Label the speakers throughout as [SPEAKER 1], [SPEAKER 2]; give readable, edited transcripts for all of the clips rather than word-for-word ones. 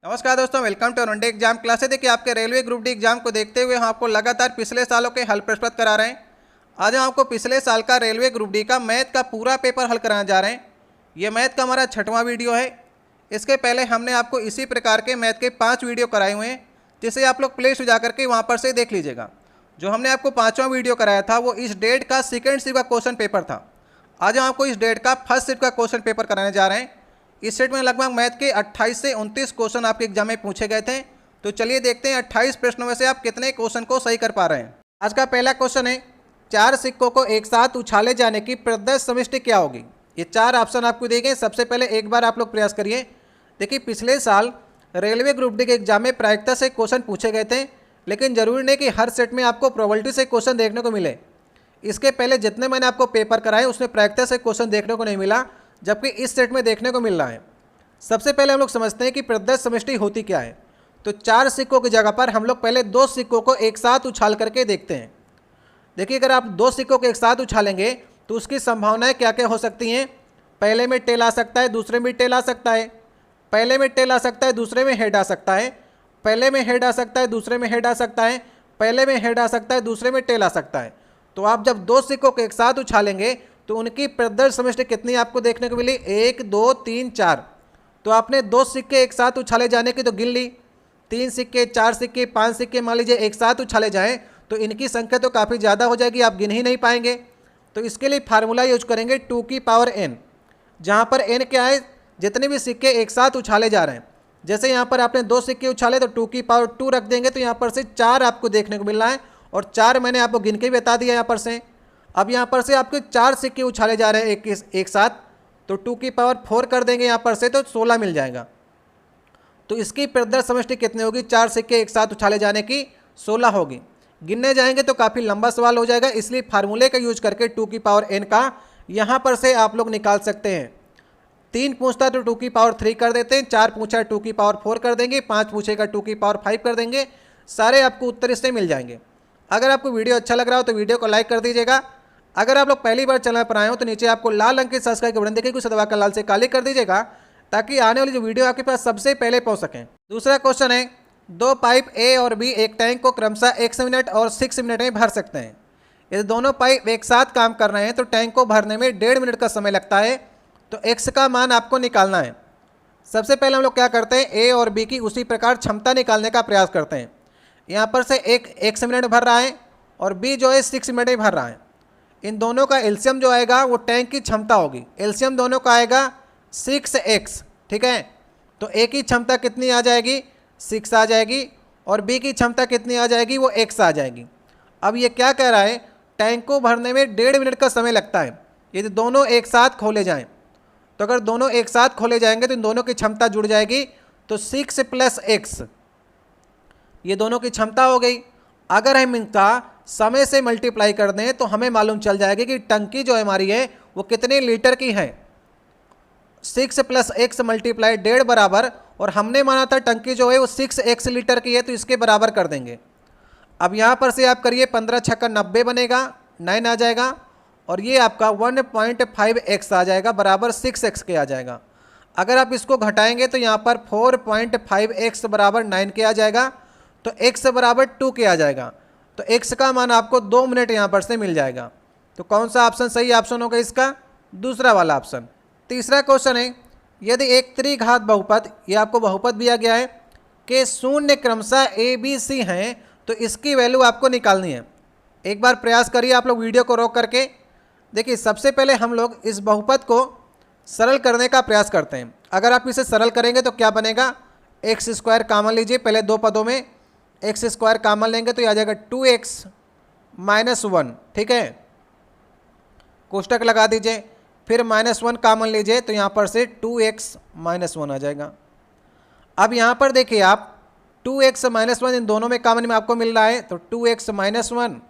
[SPEAKER 1] नमस्कार दोस्तों, welcome to one day exam classes. देखिए, आपके रेलवे ग्रुप डी एग्जाम को देखते हुए हम आपको लगातार पिछले सालों के हल प्रस्तुत करा रहे हैं। आज हम आपको पिछले साल का रेलवे ग्रुप डी का मैथ का पूरा पेपर हल कराने जा रहे हैं। ये मैथ का हमारा 6वां वीडियो है। इसके पहले हमने आपको इसी प्रकार के मैथ के 5 वीडियो कराए हुए हैं, जिसे आप लोग प्ले जा करके वहाँ पर से देख लीजिएगा। जो हमने आपको 5वां वीडियो कराया था वो इस डेट का सेकेंड शिफ्ट का क्वेश्चन पेपर था। आज हम आपको इस डेट का फर्स्ट शिफ्ट का क्वेश्चन पेपर कराने जा रहे हैं। इस सेट में लगभग मैथ के 28 से 29 क्वेश्चन आपके एग्जाम में पूछे गए थे। तो चलिए देखते हैं 28 प्रश्नों में से आप कितने क्वेश्चन को सही कर पा रहे हैं। आज का पहला क्वेश्चन है, 4 सिक्कों को एक साथ उछाले जाने की प्रदर्श समष्टि क्या होगी। ये 4 ऑप्शन आपको दिए गए। सबसे पहले एक बार आप लोग प्रयास करिए। देखिए, पिछले साल रेलवे ग्रुप डी के एग्जाम में प्रायिकता से क्वेश्चन पूछे गए थे, लेकिन जरूरी नहीं कि हर सेट में आपको प्रोबेबिलिटी से क्वेश्चन देखने को मिले। इसके पहले जितने मैंने आपको पेपर कराए उसमें प्रायिकता से क्वेश्चन देखने को नहीं मिला, जबकि इस सेट में देखने को मिल रहा है। सबसे पहले हम लोग समझते हैं कि प्रदर्श समष्टि होती क्या है। तो 4 सिक्कों की जगह पर हम लोग पहले 2 सिक्कों को एक साथ उछाल करके देखते हैं। देखिए, अगर आप 2 सिक्कों को एक साथ उछालेंगे तो उसकी संभावनाएं क्या क्या हो सकती हैं। पहले में टेल आ सकता है, दूसरे में टेल आ सकता है। पहले में टेल आ सकता है, दूसरे में हेड आ सकता है। पहले में हेड आ सकता है, दूसरे में हेड आ सकता है। पहले में हेड आ सकता है, दूसरे में टेल आ सकता है। तो आप जब 2 सिक्कों को एक साथ उछालेंगे तो उनकी प्रदर्श समष्टि कितनी आपको देखने को मिली, 1 2 3 4। तो आपने 2 सिक्के एक साथ उछाले जाने की तो गिन ली। 3 सिक्के, 4 सिक्के, 5 सिक्के मान लीजिए एक साथ उछाले जाएं तो इनकी संख्या तो काफ़ी ज़्यादा हो जाएगी, आप गिन ही नहीं पाएंगे। तो इसके लिए फार्मूला यूज करेंगे 2 की पावर n, जहाँ पर n क्या है, जितने भी सिक्के एक साथ उछाले जा रहे हैं। जैसे यहाँ पर आपने 2 सिक्के उछाले तो 2 की पावर 2 रख देंगे, तो यहाँ पर से 4 आपको देखने को मिल रहा है, और 4 मैंने आपको गिन के बता दिया यहाँ पर से। अब यहाँ पर से आपके 4 सिक्के उछाले जा रहे हैं एक साथ, तो 2 की पावर 4 कर देंगे यहाँ पर से, तो 16 मिल जाएगा। तो इसकी प्रदर्श समष्टि कितनी होगी, 4 सिक्के एक साथ उछाले जाने की 16 होगी। गिनने जाएंगे तो काफ़ी लंबा सवाल हो जाएगा, इसलिए फार्मूले का यूज करके 2 की पावर n का यहाँ पर से आप लोग निकाल सकते हैं। 3 पूछता तो 2 की पावर 3 कर देते हैं, 4 पूछा 2 की पावर 4 कर देंगे, 5 पूछेगा 2 की पावर 5 कर देंगे। सारे आपको उत्तर इससे मिल जाएंगे। अगर आपको वीडियो अच्छा लग रहा हो तो वीडियो को लाइक कर दीजिएगा। अगर आप लोग पहली बार चैनल पर आए हो तो नीचे आपको लाल रंग के सब्सक्राइब के बटन देखिए, कुछ दबाकर लाल से काली कर दीजिएगा, ताकि आने वाली जो वीडियो आपके पास सबसे पहले पहुंच सकें। दूसरा क्वेश्चन है, 2 पाइप ए और बी एक टैंक को क्रमशः 1 मिनट और 6 मिनट में भर सकते हैं। यदि दोनों पाइप एक साथ काम कर रहे हैं तो टैंक को भरने में 1.5 मिनट का समय लगता है। तो x का मान आपको निकालना है। सबसे पहले हम लोग क्या करते हैं, ए और बी की उसी प्रकार क्षमता निकालने का प्रयास करते हैं। यहाँ पर से एक 1 मिनट भर रहा है और बी जो है 6 मिनट में भर रहा है। इन दोनों का एलसीएम जो आएगा वो टैंक की क्षमता होगी। एलसीएम दोनों का आएगा 6x, ठीक है। तो ए की क्षमता कितनी आ जाएगी, 6 आ जाएगी, और बी की क्षमता कितनी आ जाएगी, वो x आ जाएगी। अब ये क्या कह रहा है, टैंक को भरने में 1.5 मिनट का समय लगता है यदि दोनों एक साथ खोले जाएं। तो अगर दोनों एक साथ खोले जाएंगे तो इन दोनों की क्षमता जुड़ जाएगी, तो 6 + x ये दोनों की क्षमता हो गई। अगर हम इनका समय से मल्टीप्लाई कर दें तो हमें मालूम चल जाएगी कि टंकी जो हमारी है वो कितने लीटर की है। 6 + x मल्टीप्लाई 1.5 बराबर, और हमने माना था टंकी जो है वो 6x लीटर की है, तो इसके बराबर कर देंगे। अब यहाँ पर से आप करिए, 15 छक्का 90 बनेगा, 9 आ जाएगा, और ये आपका 1.5x आ जाएगा, बराबर 6x के आ जाएगा। अगर आप इसको घटाएंगे तो यहाँ पर 4.5x बराबर 9 के आ जाएगा, तो x बराबर 2 के आ जाएगा। तो x का मान आपको 2 मिनट यहाँ पर से मिल जाएगा। तो कौन सा ऑप्शन सही ऑप्शन होगा इसका, दूसरा वाला ऑप्शन। तीसरा क्वेश्चन है, यदि एक त्रिघात बहुपद, ये आपको बहुपद दिया गया है, के शून्य क्रमशः a b c हैं, तो इसकी वैल्यू आपको निकालनी है। एक बार प्रयास करिए आप लोग वीडियो को रोक करके। देखिए, सबसे पहले हम लोग इस बहुपद को सरल करने का प्रयास करते हैं। अगर आप इसे सरल करेंगे तो क्या बनेगा, x² कॉमन लीजिए, पहले 2 पदों में x² कॉमन लेंगे तो ये आ जाएगा 2x - 1, ठीक है। कोष्टक लगा दीजिए, फिर -1 कॉमन लीजिए, तो यहाँ पर से 2x - 1 आ जाएगा। अब यहाँ पर देखिए आप 2x - 1 इन दोनों में कॉमन में आपको मिल रहा है, तो 2x - 1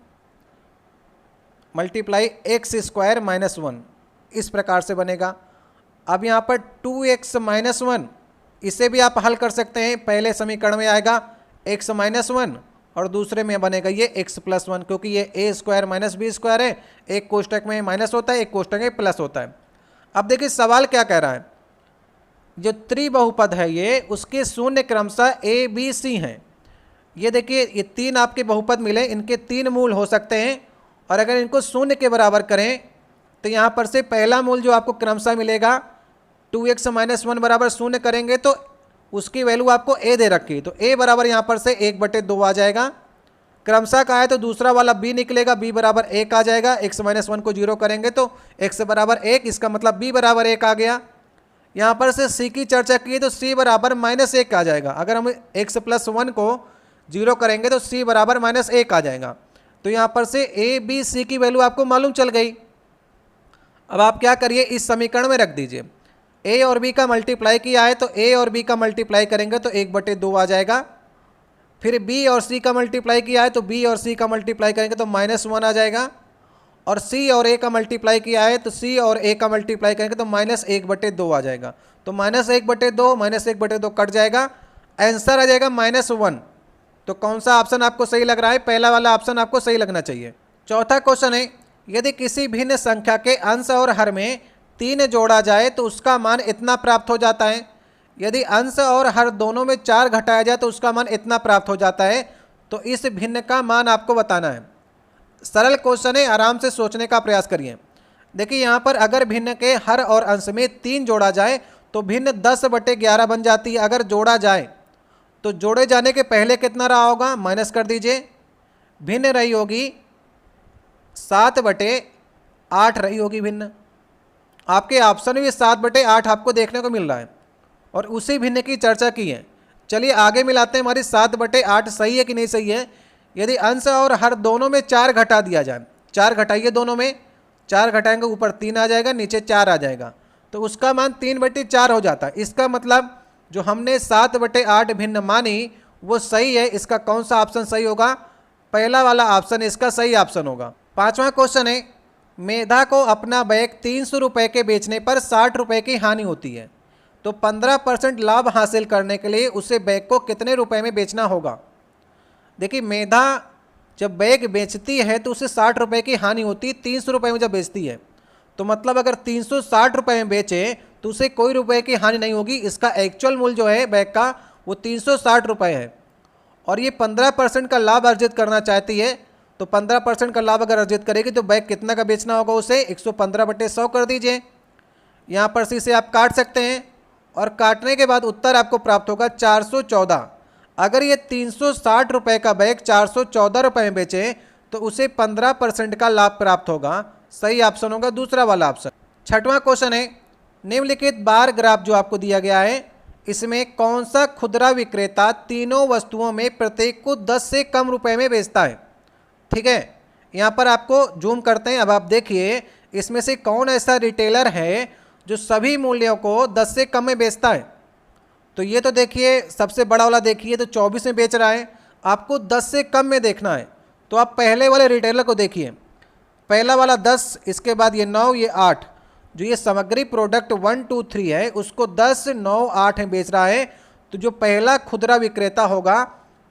[SPEAKER 1] मल्टीप्लाई x² - 1 इस प्रकार से बनेगा। अब यहाँ पर 2x - 1 इसे भी आप हल कर सकते हैं। पहले समीकरण में आएगा x - 1 और दूसरे में बनेगा ये x + 1, क्योंकि ये a² - b² है। एक कोष्टक में माइनस होता है, एक कोष्टक में प्लस होता है। अब देखिए सवाल क्या कह रहा है, जो त्रिबहुपद है ये, उसके शून्य क्रमशः ए बी सी हैं। ये देखिए, ये तीन आपके बहुपद मिले, इनके तीन मूल हो सकते हैं, और अगर इनको शून्य के बराबर करें तो यहाँ पर से पहला मूल जो आपको क्रमशः मिलेगा 2x - 1 बराबर शून्य करेंगे तो उसकी वैल्यू आपको a दे रखी, तो a बराबर यहाँ पर से 1/2 आ जाएगा। क्रमशः का है तो दूसरा वाला b निकलेगा, b बराबर 1 आ जाएगा। x - 1 को 0 करेंगे तो x बराबर 1, इसका मतलब b बराबर 1 आ गया। यहाँ पर से c की चर्चा की तो c बराबर -1 आ जाएगा। अगर हम x + 1 को 0 करेंगे तो c बराबर -1 आ जाएगा। तो यहाँ पर से a b c की वैल्यू आपको मालूम चल गई। अब आप क्या करिए, इस समीकरण में रख दीजिए। a और b का मल्टीप्लाई किया है तो a और b का मल्टीप्लाई करेंगे तो 1/2 आ जाएगा। फिर b और c का मल्टीप्लाई किया है तो b और c का मल्टीप्लाई करेंगे तो -1 आ जाएगा। और c और a का मल्टीप्लाई किया है तो c और a का मल्टीप्लाई करेंगे तो -1/2 आ जाएगा। तो -1/2 कट जाएगा, आंसर आ जाएगा -1। तो कौन सा ऑप्शन आपको सही लग रहा है? पहला वाला ऑप्शन आपको सही लगना चाहिए। चौथा क्वेश्चन है, यदि किसी भिन्न संख्या के अंश और हर में 3 जोड़ा जाए तो उसका मान इतना प्राप्त हो जाता है। यदि अंश और हर दोनों में 4 घटाया जाए तो उसका मान इतना प्राप्त हो जाता है। तो इस भिन्न का मान आपको बताना है। सरल क्वेश्चन है, आराम से सोचने का प्रयास करिए। देखिए यहाँ पर अगर भिन्न के हर और अंश में 3 जोड़ा जाए तो भिन्न 10/11 बन जाती है। अगर जोड़ा जाए तो जोड़े जाने के पहले कितना रहा होगा, माइनस कर दीजिए, भिन्न रही होगी 7/8 रही होगी भिन्न। आपके ऑप्शन में 7/8 आपको देखने को मिल रहा है और उसी भिन्न की चर्चा की है। चलिए आगे मिलाते हैं, हमारी 7/8 सही है कि नहीं सही है। यदि अंश और हर दोनों में 4 घटा दिया जाए, 4 घटाइए, दोनों में 4 घटाएंगे, ऊपर 3 आ जाएगा, नीचे 4 आ जाएगा, तो उसका मान 3/4 हो जाता है। इसका मतलब जो हमने 7/8 भिन्न मानी वो सही है। इसका कौन सा ऑप्शन सही होगा? पहला वाला ऑप्शन इसका सही ऑप्शन होगा। पांचवा क्वेश्चन है, मेधा को अपना बैग 300 रुपये के बेचने पर 60 रुपये की हानि होती है, तो 15% लाभ हासिल करने के लिए उसे बैग को कितने रुपए में बेचना होगा? देखिए, मेधा जब बैग बेचती है तो उसे 60 रुपये की हानि होती है 300 रुपये में जब बेचती है। तो मतलब अगर 360 रुपये में बेचे तो उसे कोई रुपए की हानि नहीं होगी। इसका एक्चुअल मूल्य जो है बैग का वो 360 रुपये है, और ये 15% का लाभ अर्जित करना चाहती है। तो 15% का लाभ अगर अर्जित करेगी तो बैग कितना का बेचना होगा उसे? 115/100 कर दीजिए। यहाँ पर से इसे आप काट सकते हैं और काटने के बाद उत्तर आपको प्राप्त होगा 414। अगर ये 360 रुपये का बैग 414 रुपये में बेचे तो उसे 15% का लाभ प्राप्त होगा। सही ऑप्शन होगा दूसरा वाला ऑप्शन। छठवां क्वेश्चन है, निम्नलिखित बार ग्राफ जो आपको दिया गया है इसमें कौन सा खुदरा विक्रेता तीनों वस्तुओं में प्रत्येक को 10 से कम रुपए में बेचता है? ठीक है, यहाँ पर आपको जूम करते हैं। अब आप देखिए इसमें से कौन ऐसा रिटेलर है जो सभी मूल्यों को 10 से कम में बेचता है। तो ये तो देखिए सबसे बड़ा वाला देखिए तो 24 में बेच रहा है, आपको 10 से कम में देखना है। तो आप पहले वाले रिटेलर को देखिए, पहला वाला 10, इसके बाद ये 9, ये 8, जो ये सामग्री प्रोडक्ट 1 2 3 है उसको 10 9 8 में बेच रहा है। तो जो पहला खुदरा विक्रेता होगा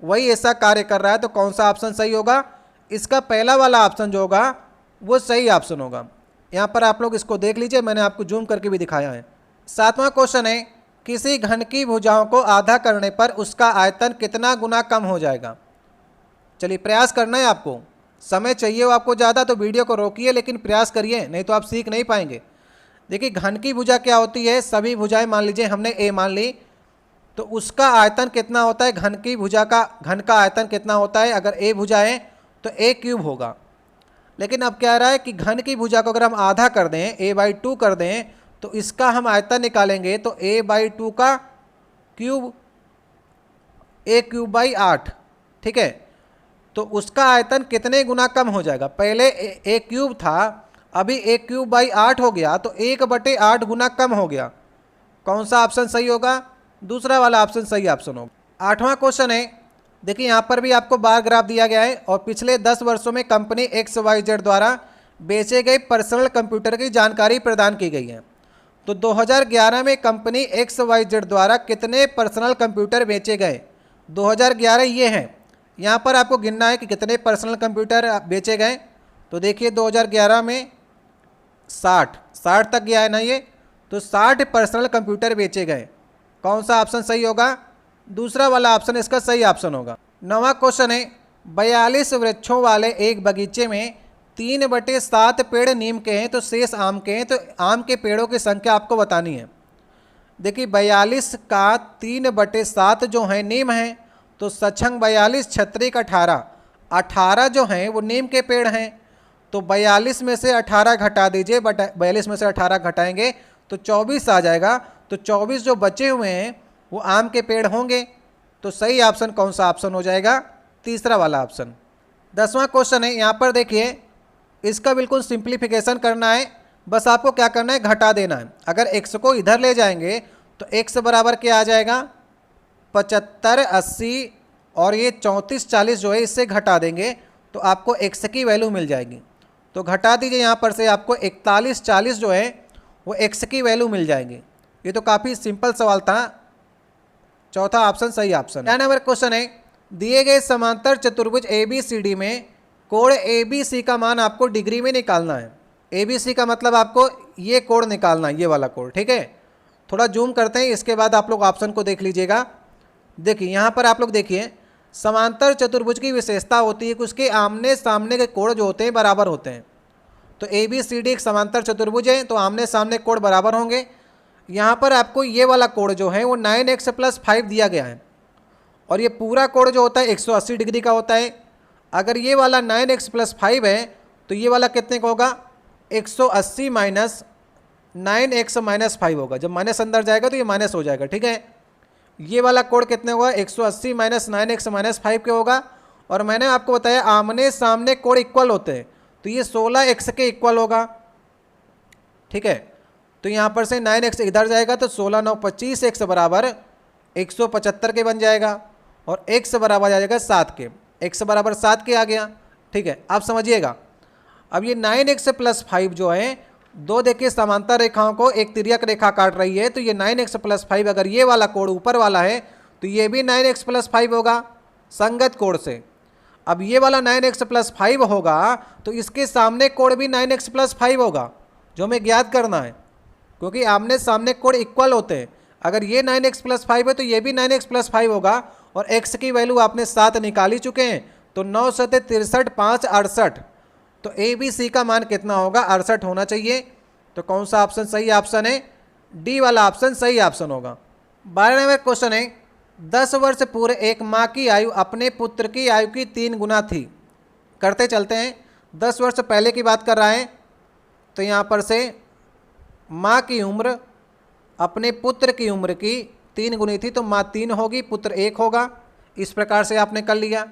[SPEAKER 1] वही ऐसा कार्य कर रहा है। तो कौन सा ऑप्शन सही होगा? इसका पहला वाला ऑप्शन जो होगा वो सही ऑप्शन होगा। यहाँ पर आप लोग इसको देख लीजिए, मैंने आपको जूम करके भी दिखाया है। सातवां क्वेश्चन है, किसी घन की भुजाओं को आधा करने पर उसका आयतन कितना गुना कम हो जाएगा? चलिए प्रयास करना है आपको, समय चाहिए हो आपको ज़्यादा तो वीडियो को रोकिए, लेकिन प्रयास करिए, नहीं तो आप सीख नहीं पाएंगे। देखिए घन की भुजा क्या होती है, सभी भुजाएं मान लीजिए हमने ए मान ली, तो उसका आयतन कितना होता है? घन की भुजा का घन का आयतन कितना होता है? अगर ए भुजा है तो ए क्यूब होगा। लेकिन अब क्या रहा है कि घन की भुजा को अगर हम आधा कर दें, a/2 कर दें, तो इसका हम आयतन निकालेंगे तो a/2 का क्यूब a³/8। ठीक है, तो उसका आयतन कितने गुना कम हो जाएगा? पहले a³ था, अभी a³/8 हो गया, तो 1/8 गुना कम हो गया। कौन सा ऑप्शन सही होगा? दूसरा वाला ऑप्शन सही ऑप्शन होगा। आठवां क्वेश्चन है, देखिए यहाँ पर भी आपको बार ग्राफ दिया गया है और पिछले 10 वर्षों में कंपनी XYZ द्वारा बेचे गए पर्सनल कंप्यूटर की जानकारी प्रदान की गई है। तो 2011 में कंपनी XYZ द्वारा कितने पर्सनल कंप्यूटर बेचे गए? 2011 ये है, यहाँ पर आपको गिनना है कि कितने पर्सनल कंप्यूटर बेचे गए। तो देखिए 2011 में 60 तक गया है ना ये, तो 60 पर्सनल कंप्यूटर बेचे गए। कौन सा ऑप्शन सही होगा? दूसरा वाला ऑप्शन इसका सही ऑप्शन होगा। 9वां क्वेश्चन है, 42 वृक्षों वाले एक बगीचे में 3/7 पेड़ नीम के हैं तो शेष आम के हैं, तो आम के पेड़ों की संख्या आपको बतानी है। देखिए 42 का 3/7 जो है नीम है, तो सक्षंग 42 छत्रिक 18 जो हैं वो नीम के पेड़ हैं। तो 42 में से 18 घटा दीजिए, 42 में से 18 घटाएंगे तो 24 आ जाएगा। तो 24 जो बचे हुए हैं वो आम के पेड़ होंगे। तो सही ऑप्शन कौन सा ऑप्शन हो जाएगा? तीसरा वाला ऑप्शन। 10वां क्वेश्चन है, यहाँ पर देखिए इसका बिल्कुल सिंप्लीफिकेशन करना है, बस आपको क्या करना है, घटा देना है। अगर x को इधर ले जाएंगे तो x बराबर क्या आ जाएगा? 75 80 और ये 34 40 जो है इससे घटा देंगे तो आपको x की वैल्यू मिल जाएगी। तो घटा दीजिए यहाँ पर से, आपको 41 40 जो है वो x की वैल्यू मिल जाएगी। ये तो काफ़ी सिंपल सवाल था। चौथा ऑप्शन सही ऑप्शन। 9 नंबर क्वेश्चन है, दिए गए समांतर चतुर्भुज ABCD में कोण ABC का मान आपको डिग्री में निकालना है। ABC का मतलब आपको ये कोण निकालना है, ये वाला कोण, ठीक है। थोड़ा जूम करते हैं, इसके बाद आप लोग ऑप्शन को देख लीजिएगा। देखिए यहाँ पर आप लोग देखिए, समांतर चतुर्भुज की विशेषता होती है कि उसके आमने सामने के कोण जो होते हैं बराबर होते हैं। तो ABCD एक समांतर चतुर्भुज है, तो आमने सामने कोण बराबर होंगे। यहाँ पर आपको ये वाला कोण जो है वो 9x + 5 दिया गया है, और ये पूरा कोण जो होता है 180 डिग्री का होता है। अगर ये वाला 9x + 5 है तो ये वाला कितने का होगा? 180 - 9x - 5 होगा। जब माइनस अंदर जाएगा तो ये माइनस हो जाएगा, ठीक है। ये वाला कोण कितने होगा? 180 - 9x - 5 के होगा। और मैंने आपको बताया आमने सामने कोण इक्वल होते हैं, तो ये 16x के इक्वल होगा, ठीक है। तो यहाँ पर से 9x इधर जाएगा तो 16 9 25, x बराबर 175 के बन जाएगा, और x बराबर आ जाएगा 7 के। x बराबर 7 के आ गया, ठीक है। आप समझिएगा, अब ये 9x + 5 जो है, दो देखिए समांतर रेखाओं को एक तिर्यक रेखा काट रही है। तो ये 9x + 5, अगर ये वाला कोण ऊपर वाला है तो ये भी 9x + 5 होगा संगत कोण से। अब ये वाला 9x + 5 होगा तो इसके सामने कोण भी 9x + 5 होगा, जो हमें ज्ञात करना है, क्योंककि आमने सामने कोण इक्वल होते हैं। अगर ये 9x + 5 है तो ये भी 9x + 5 होगा, और x की वैल्यू आपने 7 निकाल ही चुके हैं। तो 9 × 7 = 63 5 68, तो ABC का मान कितना होगा? 68 होना चाहिए। तो कौन सा ऑप्शन सही ऑप्शन है? डी वाला ऑप्शन सही ऑप्शन होगा। 12 नंबर क्वेश्चन है, 10 वर्ष पूरे एक माँ की आयु अपने पुत्र की आयु की 3 गुना थी। करते चलते हैं, 10 वर्ष पहले की बात कर रहा है, तो यहाँ पर से माँ की उम्र अपने पुत्र की उम्र की 3 गुनी थी, तो माँ 3 होगी, पुत्र 1 होगा। इस प्रकार से आपने कर लिया।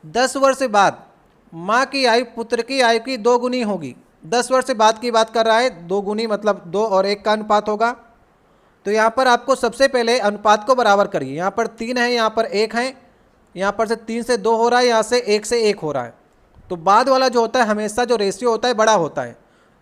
[SPEAKER 1] 10 वर्ष बाद माँ की आयु पुत्र की आयु की 2 गुनी होगी। 10 वर्ष बाद की बात कर रहा है, 2 गुनी मतलब 2 और 1 का अनुपात होगा। तो यहाँ पर आपको सबसे पहले अनुपात को बराबर करिए। यहाँ पर 3 है, यहाँ पर 1 है, यहाँ पर से 3 से 2 हो रहा है, यहाँ से 1 से 1 हो रहा है। तो बाद वाला जो होता है हमेशा जो रेशियो होता है बड़ा होता है।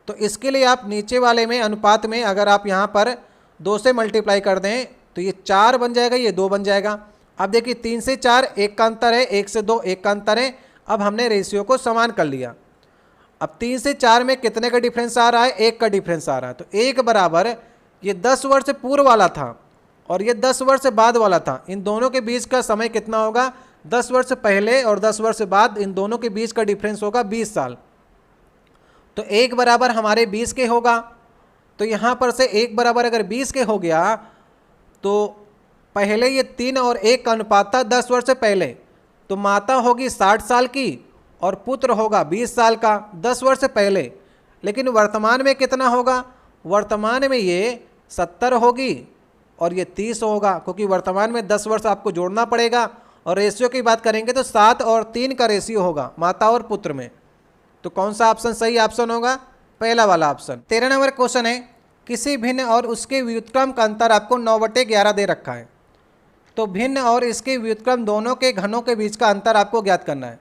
[SPEAKER 1] तो इसके लिए आप नीचे वाले में अनुपात में अगर आप यहाँ पर 2 से मल्टीप्लाई कर दें तो ये 4 बन जाएगा, ये 2 बन जाएगा। अब देखिए 3 से 4 1 का अंतर है, 1 से 2 1 का अंतर है। अब हमने रेशियो को समान कर लिया। अब 3 से 4 में कितने का डिफरेंस आ रहा है? 1 का डिफरेंस आ रहा है। तो 1 बराबर ये 10 वर्ष पूर्व वाला था और ये 10 वर्ष बाद वाला था। इन दोनों के बीच का समय कितना होगा? 10 वर्ष पहले और 10 वर्ष बाद, इन दोनों के बीच का डिफरेंस होगा 20 साल। तो 1 बराबर हमारे 20 के होगा। तो यहाँ पर से 1 बराबर अगर 20 के हो गया तो पहले ये 3 और 1 का अनुपात था 10 वर्ष पहले, तो माता होगी 60 साल की और पुत्र होगा 20 साल का 10 वर्ष पहले। लेकिन वर्तमान में कितना होगा? वर्तमान में ये 70 होगी और ये 30 होगा, क्योंकि वर्तमान में 10 वर्ष आपको जोड़ना पड़ेगा। और रेशियो की बात करेंगे तो 7 और 3 का रेशियो होगा माता और पुत्र में। तो कौन सा ऑप्शन सही ऑप्शन होगा? पहला वाला ऑप्शन। 13 नंबर क्वेश्चन है, किसी भिन्न और उसके व्युत्क्रम का अंतर आपको 9/11 दे रखा है। तो भिन्न और इसके व्युत्क्रम दोनों के घनों के बीच का अंतर आपको ज्ञात करना है।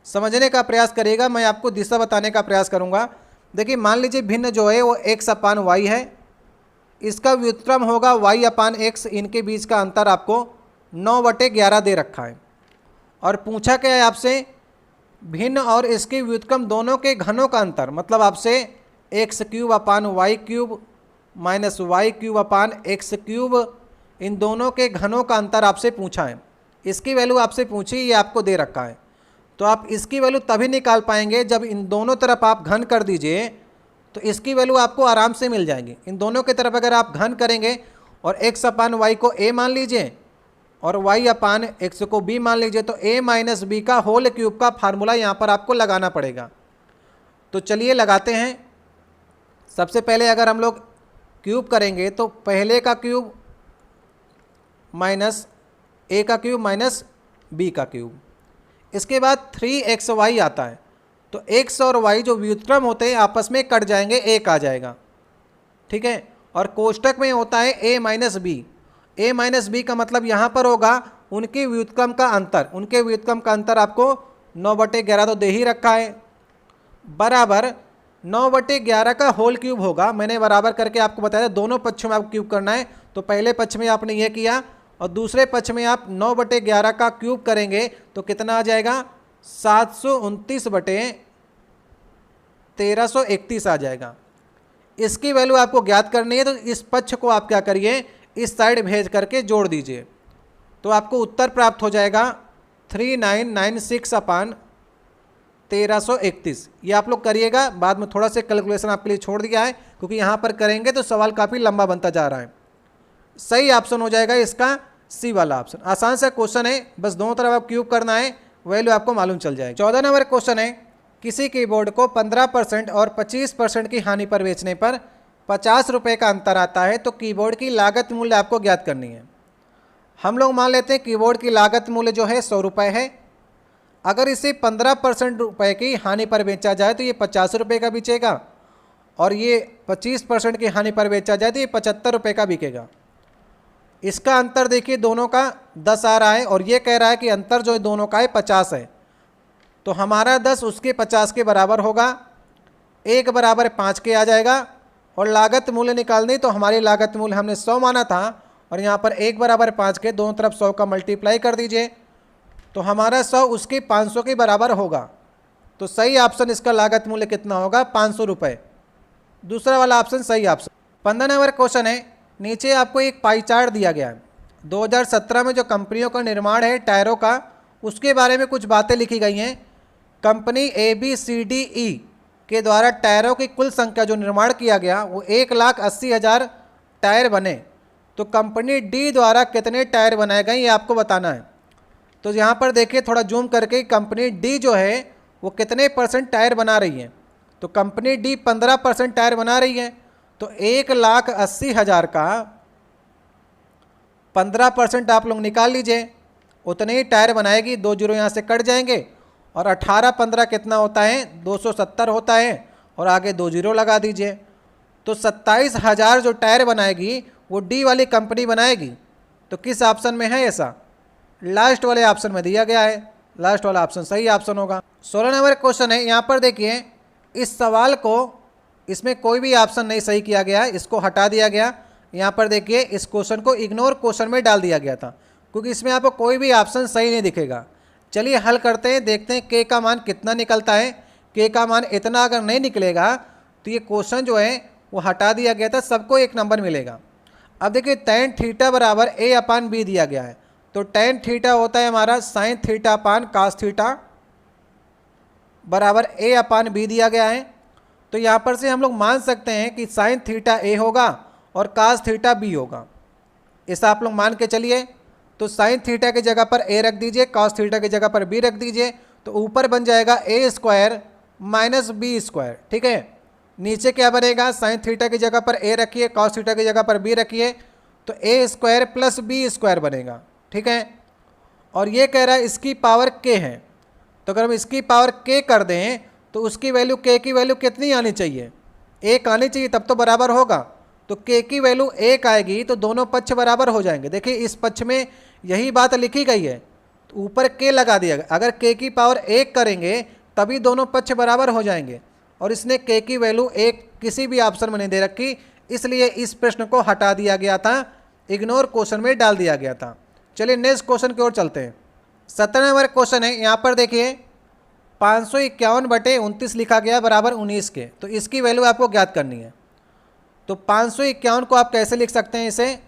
[SPEAKER 1] समझने का प्रयास करिएगा, मैं आपको दिशा बताने का प्रयास करूंगा। देखिए मान लीजिए भिन्न जो है वो x/y है, इसका व्युत्क्रम होगा y/x। इनके बीच का अंतर आपको 9/11 दे रखा है। और पूछा क्या है आपसे? भिन्न और इसके व्युत्क्रम दोनों के घनों का अंतर, मतलब आपसे x³/y³ minus y cube upon x cube, इन दोनों के घनों का अंतर आपसे पूछा है। इसकी वैल्यू आपसे पूछी, ये आपको दे रखा है, तो आप इसकी वैल्यू तभी निकाल पाएंगे जब इन दोनों तरफ आप घन कर दीजिए, तो इसकी वैल्यू आपको आराम से मिल जाएगी। इन दोनों की तरफ अगर आप घन करेंगे और एक्स अपान वाई को ए मान लीजिए और वाई अपान एक्स को बी मान लीजिए, तो ए माइनस बी का होल क्यूब का फार्मूला यहाँ पर आपको लगाना पड़ेगा। तो चलिए लगाते हैं। सबसे पहले अगर हम लोग क्यूब करेंगे तो पहले का क्यूब माइनस ए का क्यूब माइनस बी का क्यूब, इसके बाद 3xy आता है, तो x और y जो व्युत्क्रम होते हैं आपस में कट जाएंगे, एक आ जाएगा, ठीक है। और कोष्टक में होता है a minus B, a minus B का मतलब यहाँ पर होगा उनके व्युत्क्रम का अंतर, उनके व्युत्क्रम का अंतर आपको 9/11 तो दे ही रखा है, बराबर 9/11 का होल क्यूब होगा। मैंने बराबर करके आपको बताया दोनों पक्षों में आपको क्यूब करना है, तो पहले पक्ष में आपने ये किया और दूसरे पक्ष में आप 9/11 का क्यूब करेंगे तो कितना आ जाएगा, 729/1331 आ जाएगा। इसकी वैल्यू आपको ज्ञात करनी है, तो इस पक्ष को आप क्या करिए, इस साइड भेज करके जोड़ दीजिए, तो आपको उत्तर प्राप्त हो जाएगा 3996/1331। ये आप लोग करिएगा, बाद में थोड़ा सा कैलकुलेशन आपके लिए छोड़ दिया है क्योंकि यहाँ पर करेंगे तो सवाल काफ़ी लंबा बनता जा रहा है। सही ऑप्शन हो जाएगा इसका सी वाला ऑप्शन। आसान सा क्वेश्चन है, बस दोनों तरफ आप क्यूब करना है, वैल्यू आपको मालूम चल जाएगी। 14 नंबर क्वेश्चन है, किसी कीबोर्ड को 15% और 25% की हानि पर बेचने पर 50 रुपये का अंतर आता है, तो कीबोर्ड की लागत मूल्य आपको ज्ञात करनी है। हम लोग मान लेते हैं कीबोर्ड की लागत मूल्य जो है 100 रुपये है। अगर इसे 15% रुपये की हानि पर बेचा जाए तो ये 50 रुपये का बिकेगा, और ये 25% की हानि पर बेचा जाए तो ये 75 रुपये का बिकेगा। इसका अंतर देखिए दोनों का 10 आ रहा है, और ये कह रहा है कि अंतर जो है दोनों का है 50 है, तो हमारा 10 उसके 50 के बराबर होगा, 1 बराबर 5 के आ जाएगा। और लागत मूल्य निकालनी, तो हमारी लागत मूल्य हमने 100 माना था, और यहाँ पर 1 बराबर 5 के दोनों तरफ 100 का मल्टीप्लाई कर दीजिए, तो हमारा 100 उसके 500 के बराबर होगा। तो सही ऑप्शन इसका लागत मूल्य कितना होगा, 500 रुपये। दूसरा वाला ऑप्शन सही ऑप्शन। 15 नंबर क्वेश्चन है, नीचे आपको एक पाई चार्ट दिया गया है। 2017 में जो कंपनियों का निर्माण है टायरों का, उसके बारे में कुछ बातें लिखी गई हैं। कंपनी ABCDE के द्वारा टायरों की कुल संख्या जो निर्माण किया गया वो 1,80,000 टायर बने, तो कंपनी D द्वारा कितने टायर बनाए गए ये आपको बताना है। तो यहाँ पर देखिए थोड़ा जूम करके, कंपनी D जो है वो कितने % टायर बना रही है, तो कंपनी D 15% टायर बना रही है, तो 1,80,000 का 15% आप लोग निकाल लीजिए, उतने ही टायर बनाएगी। 2 जीरो यहाँ से कट जाएंगे, और 18-15 कितना होता है, 270 होता है, और आगे 2 जीरो लगा दीजिए, तो 27,000 जो टायर बनाएगी वो डी वाली कंपनी बनाएगी। तो किस ऑप्शन में है ऐसा, लास्ट वाले ऑप्शन में दिया गया है, लास्ट वाला ऑप्शन सही ऑप्शन होगा। 16 नंबर क्वेश्चन है, यहाँ पर देखिए इस सवाल को, इसमें कोई भी ऑप्शन नहीं सही किया गया है, इसको हटा दिया गया। यहाँ पर देखिए इस क्वेश्चन को इग्नोर क्वेश्चन में डाल दिया गया था, क्योंकि इसमें आपको कोई भी ऑप्शन सही नहीं दिखेगा। चलिए हल करते हैं, देखते हैं के का मान कितना निकलता है। के का मान इतना अगर नहीं निकलेगा तो ये क्वेश्चन जो है वो हटा दिया गया था, सबको 1 नंबर मिलेगा। अब देखिए tan थीटा बराबर A/B दिया गया है, तो tan थीटा होता है हमारा sin theta upon cos theta बराबर A/B दिया गया है। तो यहाँ पर से हम लोग मान सकते हैं कि sin थीटा A होगा और cos थीटा B होगा, ऐसा आप लोग मान के चलिए। तो sin थीटा की जगह पर A रख दीजिए, cos थीटा की जगह पर B रख दीजिए, तो ऊपर बन जाएगा A² माइनस B², ठीक है। नीचे क्या बनेगा, sin थीटा की जगह पर A रखिए, cos थीटा की जगह पर B रखिए, तो A² प्लस B² बनेगा, ठीक है। और ये कह रहा है इसकी पावर k है, तो अगर हम इसकी पावर k कर दें तो उसकी वैल्यू k की वैल्यू कितनी आनी चाहिए, 1 आनी चाहिए, तब तो बराबर होगा। तो k की वैल्यू 1 आएगी तो दोनों पक्ष बराबर हो जाएंगे। देखिए इस पक्ष में यही बात लिखी गई है, तो ऊपर k लगा दिया गया। अगर k की पावर 1 करेंगे तभी दोनों पक्ष बराबर हो जाएंगे, और इसने k की वैल्यू 1 किसी भी ऑप्शन में नहीं दे रखी, इसलिए इस प्रश्न को हटा दिया गया था, इग्नोर क्वेश्चन में डाल दिया गया था। चलिए नेक्स्ट क्वेश्चन की ओर चलते हैं। 17 नंबर क्वेश्चन है, यहाँ पर देखिए 551/29 लिखा गया बराबर 19 के, तो इसकी वैल्यू आपको ज्ञात करनी है। तो 551 को आप कैसे लिख सकते हैं, इसे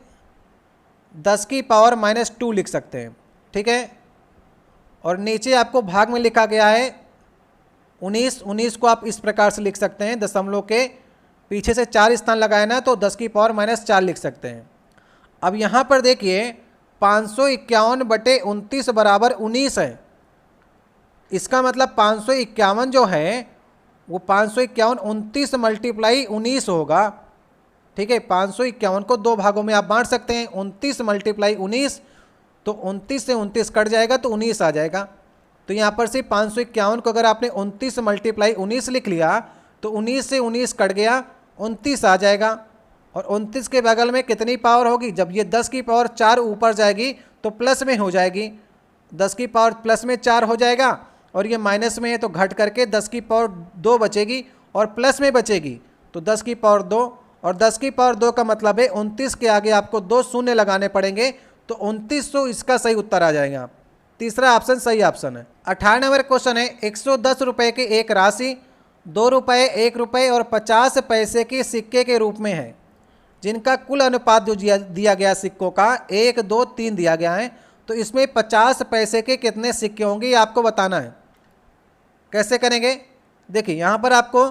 [SPEAKER 1] 10 की पावर -2 लिख सकते हैं, ठीक है। और नीचे आपको भाग में लिखा गया है 19 को आप इस प्रकार से लिख सकते हैं, दशमलव के पीछे से 4 स्थान लगाए ना तो 10 की पावर -4 लिख सकते हैं। अब यहाँ पर देखिए 551/29 बराबर 19 है। इसका मतलब 551 जो है वो 551 29 मल्टीप्लाई 19 होगा, ठीक है। 551 को 2 भागों में आप बांट सकते हैं, 29 मल्टीप्लाई 19, तो 29 से 29 कट जाएगा तो 19 आ जाएगा। तो यहाँ पर से 551 को अगर आपने 29 मल्टीप्लाई 19 लिख लिया तो 19 से 19 कट गया, 29 आ जाएगा। और 29 के बगल में कितनी पावर होगी, जब ये 10 की पावर 4 ऊपर जाएगी तो प्लस में हो जाएगी, 10 की पावर प्लस में 4 हो जाएगा, और ये माइनस में है तो घट करके 10 की पावर 2 बचेगी और प्लस में बचेगी तो 10 की पावर 2, और 10 की पावर 2 का मतलब है 29 के आगे आपको 2 शून्य लगाने पड़ेंगे, तो 2900 इसका सही उत्तर आ जाएगा। तीसरा ऑप्शन सही ऑप्शन है। 18 नंबर क्वेश्चन है, 110 रुपये की एक राशि 2 रुपये, 1 रुपये और 50 पैसे के सिक्के के रूप में है, जिनका कुल अनुपात जो दिया गया सिक्कों का 1, 2, 3 दिया गया है, तो इसमें 50 पैसे के कितने सिक्के होंगे ये आपको बताना है। कैसे करेंगे, देखिए यहाँ पर आपको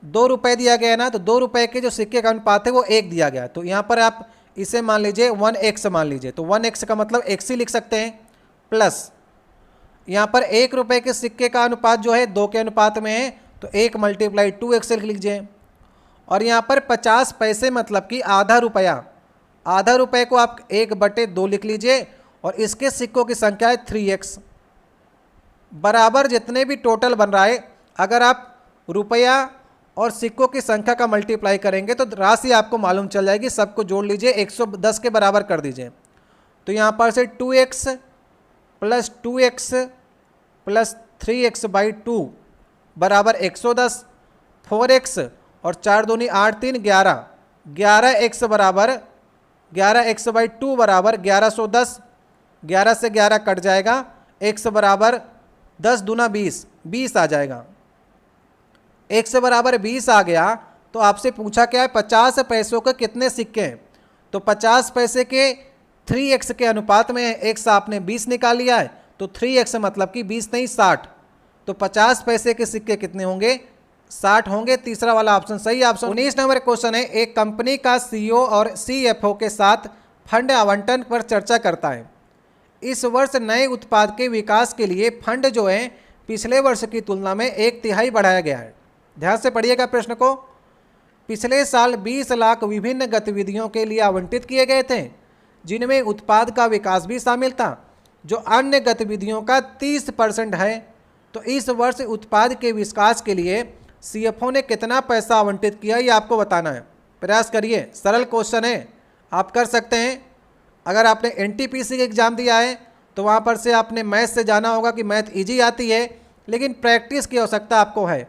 [SPEAKER 1] 2 रुपये दिया गया है ना, तो 2 रुपये के जो सिक्के का अनुपात है वो 1 दिया गया है, तो यहाँ पर आप इसे मान लीजिए 1x मान लीजिए, तो 1x का मतलब x ही लिख सकते हैं, प्लस यहाँ पर 1 रुपये के सिक्के का अनुपात जो है 2 के अनुपात में है, तो 1 मल्टीप्लाई 2x लिख लीजिए। और यहाँ पर 50 पैसे मतलब कि आधा रुपया, आधा रुपये को आप 1/2 लिख लीजिए, और इसके सिक्कों की संख्या है 3x, बराबर जितने भी टोटल बन रहा है, अगर आप रुपया और सिक्कों की संख्या का मल्टीप्लाई करेंगे तो राशि आपको मालूम चल जाएगी। सबको जोड़ लीजिए, 110 के बराबर कर दीजिए। तो यहाँ पर से 2x plus 2x plus 3x/2 बराबर 110, 4x और 4 दूनी 8 3 11, 11x बराबर 11x/2 बराबर 1110, 11 से 11 कट जाएगा, x बराबर 10 दूना 20, 20 आ जाएगा। x बराबर 20 आ गया, तो आपसे पूछा क्या है 50 पैसों के कितने सिक्के हैं, तो 50 पैसे के 3x के अनुपात में है, x आपने 20 निकाल लिया है, तो 3x मतलब कि 20 नहीं 60, तो 50 पैसे के सिक्के कितने होंगे, 60 होंगे। तीसरा वाला ऑप्शन सही ऑप्शन। 19 नंबर क्वेश्चन है, एक कंपनी का CEO और CFO के साथ फंड आवंटन पर चर्चा करता है। इस वर्ष नए उत्पाद के विकास के लिए फंड जो है पिछले वर्ष की तुलना में 1/3 बढ़ाया गया है। ध्यान से पढ़िएगा प्रश्न को। पिछले साल 20 लाख विभिन्न गतिविधियों के लिए आवंटित किए गए थे, जिनमें उत्पाद का विकास भी शामिल था, जो अन्य गतिविधियों का 30% है। तो इस वर्ष उत्पाद के विकास के लिए CFO ने कितना पैसा आवंटित किया ये आपको बताना है। प्रयास करिए, सरल क्वेश्चन है, आप कर सकते हैं। अगर आपने NTPC का एग्ज़ाम दिया है तो वहाँ पर से आपने मैथ से जाना होगा कि मैथ इजी आती है, लेकिन प्रैक्टिस की आवश्यकता आपको है।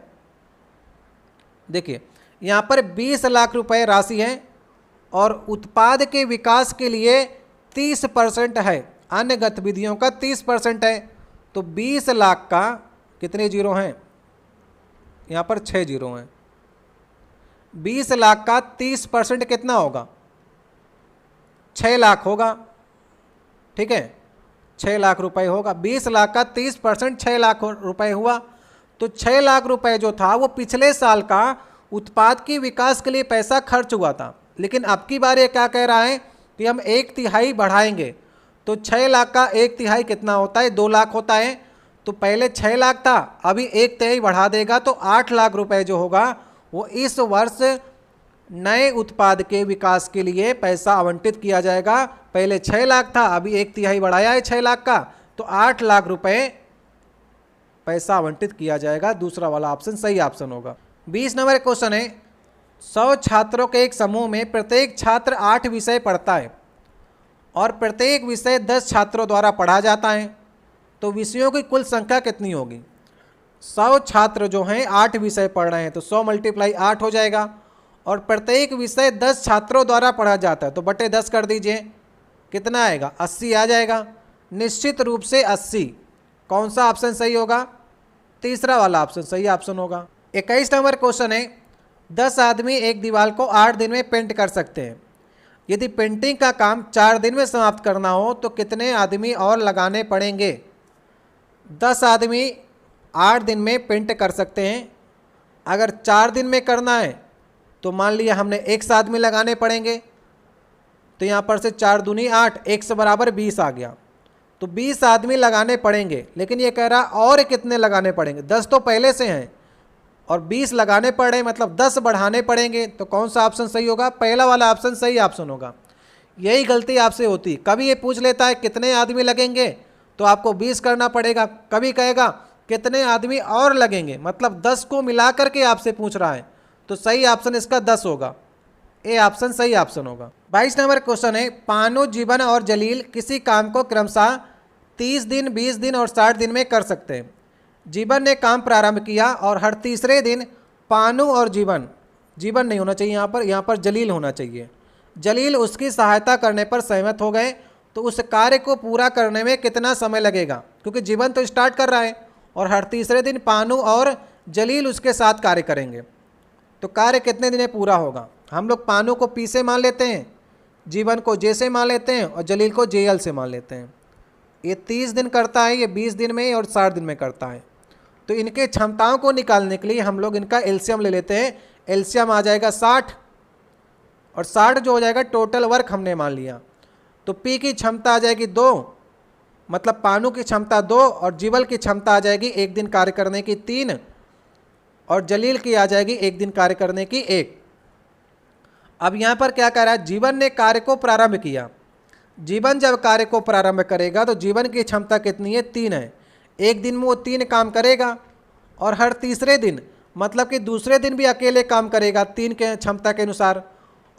[SPEAKER 1] देखिए यहाँ पर 20 लाख रुपए राशि है और उत्पाद के विकास के लिए 30% है, अन्य गतिविधियों का 30% है। तो 20 लाख का कितने जीरो हैं, यहाँ पर 6 जीरो हैं। 20 लाख का 30% कितना होगा, 6 लाख होगा, ठीक है, 6 लाख रुपए होगा। 20 लाख का 30% 6 लाख रुपए हुआ। तो 6 लाख रुपए जो था वो पिछले साल का उत्पाद के विकास के लिए पैसा खर्च हुआ था, लेकिन अब की बार ये क्या कह रहा है कि हम 1/3 बढ़ाएंगे। तो 6 लाख का 1/3 कितना होता है, 2 लाख होता है। तो पहले 6 लाख था, अभी 1/3 बढ़ा देगा तो 8 लाख रुपए जो होगा वो इस वर्ष नए उत्पाद के विकास के लिए पैसा आवंटित किया जाएगा। पहले 6 लाख था, अभी 1/3 बढ़ाया है 6 लाख का, तो 8 लाख रुपए पैसा आवंटित किया जाएगा। दूसरा वाला ऑप्शन सही ऑप्शन होगा। 20 नंबर क्वेश्चन है, 100 छात्रों के एक समूह में प्रत्येक छात्र 8 विषय पढ़ता है और प्रत्येक विषय 10 छात्रों द्वारा पढ़ा जाता है, तो विषयों की कुल संख्या कितनी होगी। 100 छात्र जो हैं 8 विषय पढ़ रहे हैं, तो 100 × 8 हो जाएगा, और प्रत्येक विषय 10 छात्रों द्वारा पढ़ा जाता है, तो बटे 10 कर दीजिए, कितना आएगा, 80 आ जाएगा। निश्चित रूप से 80। कौन सा ऑप्शन सही होगा, तीसरा वाला ऑप्शन सही ऑप्शन होगा। 21 नंबर क्वेश्चन है, 10 आदमी एक दीवार को 8 दिन में पेंट कर सकते हैं। यदि पेंटिंग का काम 4 दिन में समाप्त करना हो तो कितने आदमी और लगाने पड़ेंगे? 10 आदमी 8 दिन में पेंट कर सकते हैं। अगर 4 दिन में करना है तो मान लिया हमने 100 आदमी लगाने पड़ेंगे। तो यहाँ पर से 4 दूनी 8, 100 बराबर 20 आ गया। तो 20 आदमी लगाने पड़ेंगे। लेकिन ये कह रहा और कितने लगाने पड़ेंगे? 10 तो पहले से हैं और 20 लगाने पड़े, मतलब 10 बढ़ाने पड़ेंगे। तो कौन सा ऑप्शन सही होगा? पहला वाला ऑप्शन सही ऑप्शन होगा। यही गलती आपसे होती। कभी ये पूछ लेता है कितने आदमी लगेंगे तो आपको 20 करना पड़ेगा। कभी कहेगा कितने आदमी और लगेंगे, मतलब 10 को मिला करके आपसे पूछ रहा है। तो सही ऑप्शन इसका 10 होगा। ए ऑप्शन सही ऑप्शन होगा। 22 नंबर क्वेश्चन है, पानो, जीवन और जलील किसी काम को क्रमशः 30 दिन, 20 दिन और 60 दिन में कर सकते हैं। जीवन ने काम प्रारंभ किया और हर तीसरे दिन पानु और जीवन नहीं होना चाहिए यहाँ पर जलील होना चाहिए। जलील उसकी सहायता करने पर सहमत हो गए। तो उस कार्य को पूरा करने में कितना समय लगेगा? क्योंकि जीवन तो स्टार्ट कर रहा है और हर तीसरे दिन पानु और जलील उसके साथ कार्य करेंगे। तो कार्य कितने दिन में पूरा होगा? हम लोग पानु को पी से मान लेते हैं, जीवन को जे से मान लेते हैं और जलील को JL से मान लेते हैं। ये 30 दिन करता है, ये 20 दिन में और 60 दिन में करता है। तो इनके क्षमताओं को निकालने के लिए हम लोग इनका एलसीएम ले लेते हैं। एलसीएम आ जाएगा 60 और 60 जो हो जाएगा टोटल वर्क हमने मान लिया। तो पी की क्षमता आ जाएगी 2, मतलब पानु की क्षमता 2 और जीवल की क्षमता आ जाएगी 1 दिन कार्य करने की 3 और जलील की आ जाएगी 1 दिन कार्य करने की 1। अब यहाँ पर क्या कह रहा है? जीवन ने कार्य को प्रारंभ किया। जीवन जब कार्य को प्रारंभ करेगा तो जीवन की क्षमता कितनी है? 3 है। 1 दिन में वो 3 काम करेगा और हर तीसरे दिन, मतलब कि दूसरे दिन भी अकेले काम करेगा 3 के क्षमता के अनुसार।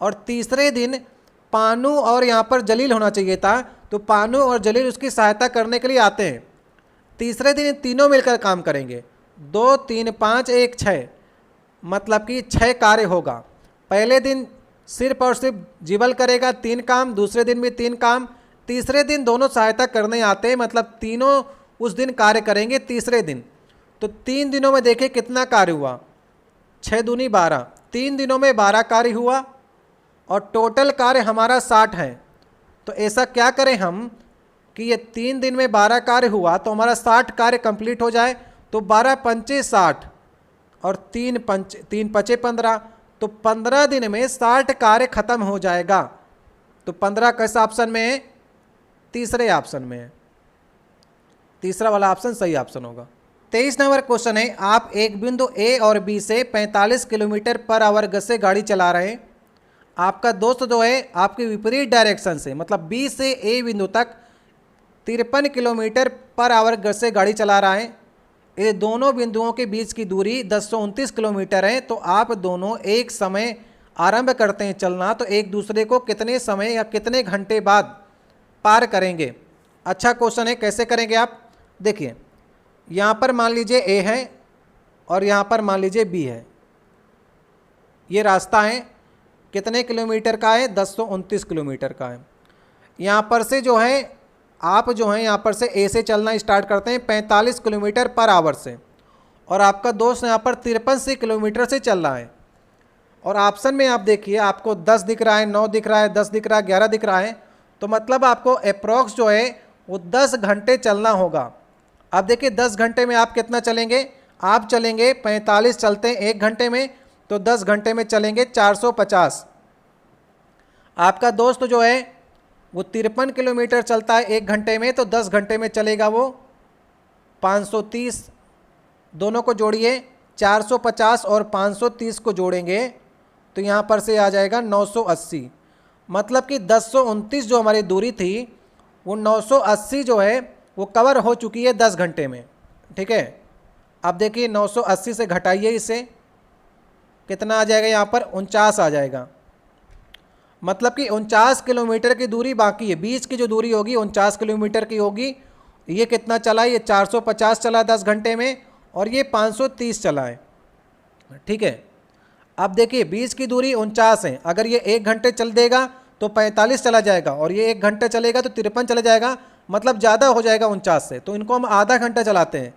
[SPEAKER 1] और तीसरे दिन पानु और यहाँ पर जलील होना चाहिए था, तो पानु और जलील उसकी सहायता करने के लिए आते हैं। तीसरे दिन तीनों मिलकर काम करेंगे। 2, 3, 5, 1, 6, मतलब कि 6 कार्य होगा। पहले दिन सिर्फ और सिर्फ जीवल करेगा 3 काम, दूसरे दिन भी 3 काम, तीसरे दिन दोनों सहायता करने आते हैं, मतलब तीनों उस दिन कार्य करेंगे तीसरे दिन। तो 3 दिनों में देखिए कितना कार्य हुआ? 6 दूनी 12, 3 दिनों में 12 कार्य हुआ और टोटल कार्य हमारा 60 है। तो ऐसा क्या करें हम कि ये 3 दिन में 12 कार्य हुआ तो हमारा 60 कार्य कंप्लीट हो जाए। तो 12 पंचे 60 और 3 पचे 15, तो 15 दिन में 60 कार्य खत्म हो जाएगा। तो 15 किस ऑप्शन में है? तीसरे ऑप्शन में है। तीसरा वाला ऑप्शन सही ऑप्शन होगा। 23 नंबर क्वेश्चन है, आप एक बिंदु A और B से 45 किलोमीटर पर आवर गति से गाड़ी चला रहे हैं। आपका दोस्त जो है आपके विपरीत डायरेक्शन से, मतलब B से A बिंदु तक 53 किलोमीटर पर आवर गति से गाड़ी चला रहा है। ये दोनों बिंदुओं के बीच की दूरी 1029 किलोमीटर है। तो आप दोनों एक समय आरंभ करते हैं चलना, तो एक दूसरे को कितने समय या कितने घंटे बाद पार करेंगे? अच्छा क्वेश्चन है। कैसे करेंगे आप? देखिए, यहाँ पर मान लीजिए A है और यहाँ पर मान लीजिए B है। ये रास्ता है, कितने किलोमीटर का है? 1029 किलोमीटर का है। यहाँ पर से जो है आप जो है यहाँ पर से A से चलना स्टार्ट करते हैं 45 किलोमीटर पर आवर से, और आपका दोस्त यहाँ पर 53 किलोमीटर से चल रहा है। और ऑप्शन में आप देखिए, आपको 10 दिख रहा है, 9 दिख रहा है, 10 दिख रहा है, 11 दिख रहा है। तो मतलब आपको अप्रॉक्स जो है वो 10 घंटे चलना होगा। अब देखिए 10 घंटे में आप कितना चलेंगे? आप चलेंगे 45 चलते हैं 1 घंटे में, तो 10 घंटे में चलेंगे 450। आपका दोस्त जो है वो 53 किलोमीटर चलता है 1 घंटे में, तो 10 घंटे में चलेगा वो 530। दोनों को जोड़िए, 450 और 530 को जोड़ेंगे तो यहाँ पर से आ जाएगा 980। मतलब कि 1029 जो हमारी दूरी थी वो 980 जो है वो कवर हो चुकी है 10 घंटे में। ठीक है, अब देखिए 980 से घटाइए इसे, कितना आ जाएगा? यहाँ पर 49 आ जाएगा। मतलब कि 49 किलोमीटर की दूरी बाकी है। बीच की जो दूरी होगी 49 किलोमीटर की होगी। ये कितना चला है? ये 450 चला 10 घंटे में, और ये 530 चला है। ठीक है, अब देखिए बीच की दूरी 49 है। अगर ये 1 घंटे चल देगा तो 45 चला जाएगा, और ये 1 घंटे चलेगा तो 53 चला जाएगा, मतलब ज़्यादा हो जाएगा 49 से। तो इनको हम आधा घंटा चलाते हैं।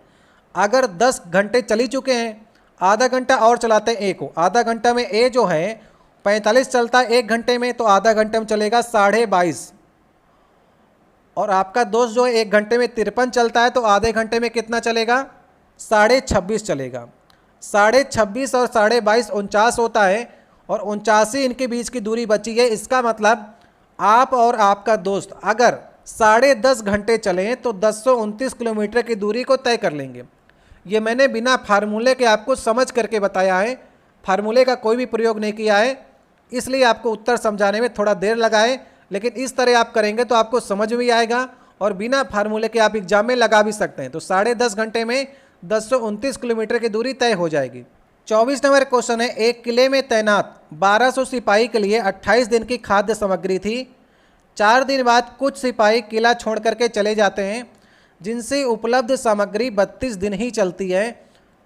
[SPEAKER 1] अगर 10 घंटे चल ही चुके हैं, आधा घंटा और चलाते हैं ए को। आधा घंटा में ए जो है 45 चलता है 1 घंटे में, तो आधा घंटे में चलेगा 22.5। और आपका दोस्त जो है 1 घंटे में 53 चलता है, तो आधे घंटे में कितना चलेगा? 26.5 चलेगा। 26.5 और 22.5 49 होता है, और 49 ही इनके बीच की दूरी बची है। इसका मतलब आप और आपका दोस्त अगर 10.5 घंटे चलें तो 1029 किलोमीटर की दूरी को तय कर लेंगे। ये मैंने बिना फार्मूले के आपको समझ करके बताया है, फार्मूले का कोई भी प्रयोग नहीं किया है, इसलिए आपको उत्तर समझाने में थोड़ा देर लगा है। लेकिन इस तरह आप करेंगे तो आपको समझ में आएगा, और बिना फार्मूले के आप एग्जाम में लगा भी सकते हैं। तो 10.5 घंटे में 1029 किलोमीटर की दूरी तय हो जाएगी। 24 नंबर क्वेश्चन है, एक किले में तैनात 1200 सिपाही के लिए 28 दिन की खाद्य सामग्री थी। 4 दिन बाद कुछ सिपाही किला छोड़ करके चले जाते हैं, जिनसे उपलब्ध सामग्री 32 दिन ही चलती है।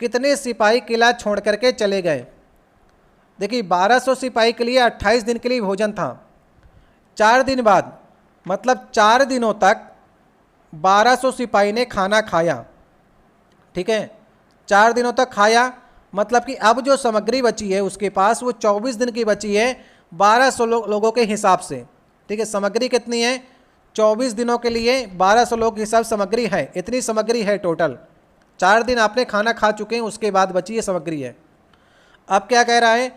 [SPEAKER 1] कितने सिपाही किला छोड़ करके चले गए? देखिए 1200 सिपाही के लिए 28 दिन के लिए भोजन था। 4 दिन बाद मतलब 4 दिनों तक 1200 सिपाही ने खाना खाया, ठीक है। 4 दिनों तक खाया, मतलब कि अब जो सामग्री बची है उसके पास वो 24 दिन की बची है 1200 लोगों के हिसाब से, ठीक है। सामग्री कितनी है? 24 दिनों के लिए 1200 लोग के हिसाब सामग्री है, इतनी सामग्री है टोटल। 4 दिन आपने खाना खा चुके हैं, उसके बाद बची ये सामग्री है। अब क्या कह रहा है?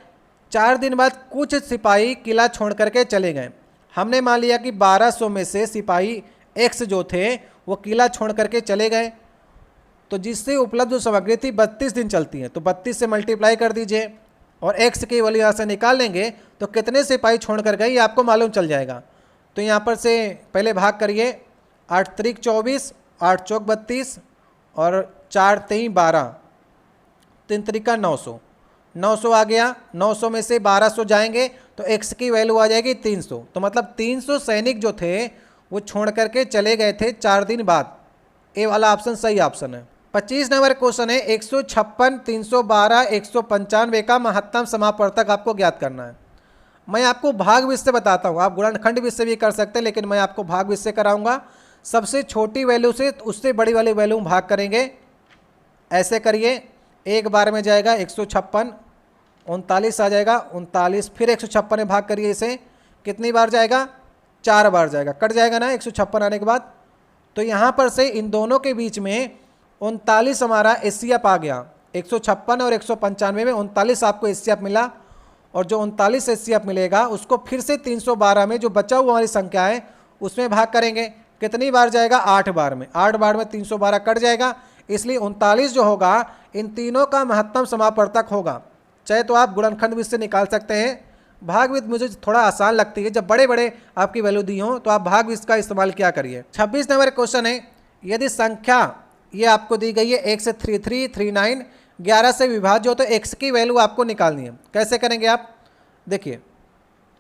[SPEAKER 1] 4 दिन बाद कुछ सिपाही किला छोड़ करके चले गए। हमने मान लिया कि 1200 में से सिपाही एक्स जो थे वो किला छोड़ करके चले गए, तो जिससे उपलब्ध जो सामग्री थी 32 दिन चलती है, तो 32 से मल्टीप्लाई कर दीजिए और एक्स की वैल्यू यहाँ से निकाल लेंगे तो कितने सिपाही छोड़ कर गए ये आपको मालूम चल जाएगा। तो यहाँ पर से पहले भाग करिए, 8 त्रिक 24, 8 चौक 32 और 4 तेई 12, 3 त्रिका 900, 900 आ गया। 900 में से 1200 जाएंगे तो एक्स की वैल्यू आ जाएगी 300। तो मतलब 300 सैनिक जो थे वो छोड़ करके चले गए थे 4 दिन बाद। ए वाला ऑप्शन सही ऑप्शन है। 25 नंबर क्वेश्चन है, 156, 312, 195 का महत्तम समापवर्तक आपको ज्ञात करना है। मैं आपको भाग विषय बताता हूँ, आप गुणनखंड विषय भी कर सकते हैं, लेकिन मैं आपको भाग विषय कराऊंगा। सबसे छोटी वैल्यू से उससे बड़ी वाली वैल्यू में भाग करेंगे। ऐसे करिए, एक बार में जाएगा 156, 39 आ जाएगा, 39 फिर 156 में भाग करिए। इसे कितनी बार जाएगा? 4 बार जाएगा, कट जाएगा ना 156 आने के बाद। तो यहाँ पर से इन दोनों के बीच में 39 हमारा एचसीएफ आ गया। 156 और 195 में 39 आपको एचसीएफ मिला, और जो 39 एचसीएफ मिलेगा उसको फिर से 312 में जो बचा हुआ हमारी संख्या है उसमें भाग करेंगे। कितनी बार जाएगा? 8 बार में। 8 बार में 312 कट जाएगा, इसलिए 39 जो होगा इन तीनों का महत्तम समापवर्तक होगा। चाहे तो आप गुणनखंड विधि से निकाल सकते हैं, भाग विधि मुझे थोड़ा आसान लगती है। जब बड़े बड़े आपकी वैल्यू दी हो तो आप भाग विधि का इस्तेमाल क्या करिए। 26 नंबर क्वेश्चन है, यदि संख्या ये आपको दी गई है 1 से 3339, 11 से विभाज्य हो तो x की वैल्यू आपको निकालनी है। कैसे करेंगे आप? देखिए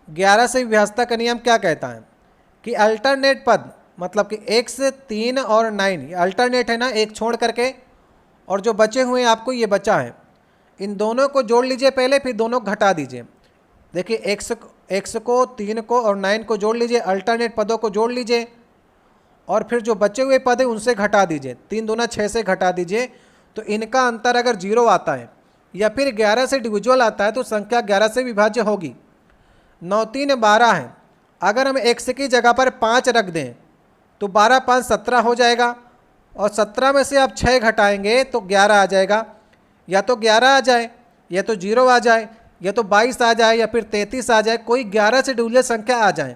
[SPEAKER 1] 11 से विभाज्यता का नियम क्या कहता है कि अल्टरनेट पद, मतलब कि 1 3 और 9 ये अल्टरनेट है ना, एक छोड़ करके, और जो बचे हुए आपको ये बचा है, इन दोनों को जोड़ लीजिए पहले, फिर दोनों को घटा दीजिए। देखिए x को 3 को और 9 को जोड़ लीजिए, अल्टरनेट पदों को जोड़ लीजिए, और फिर जो बचे हुए पद है उनसे घटा दीजिए। 3 दूना 6 से घटा दीजिए, तो इनका अंतर अगर 0 आता है या फिर 11 से डिविजुअल आता है तो संख्या 11 से विभाज्य होगी। 9 3 12 है, अगर हम x की जगह पर 5 रख दें तो 12 5 17 हो जाएगा, और 17 में से आप 6 घटाएंगे तो 11 आ जाएगा। या तो 11 आ जाए, या तो 0 आ जाए, या तो 22 आ जाए, या फिर 33 आ जाए, कोई 11 से डिविजुअल संख्या आ जाए।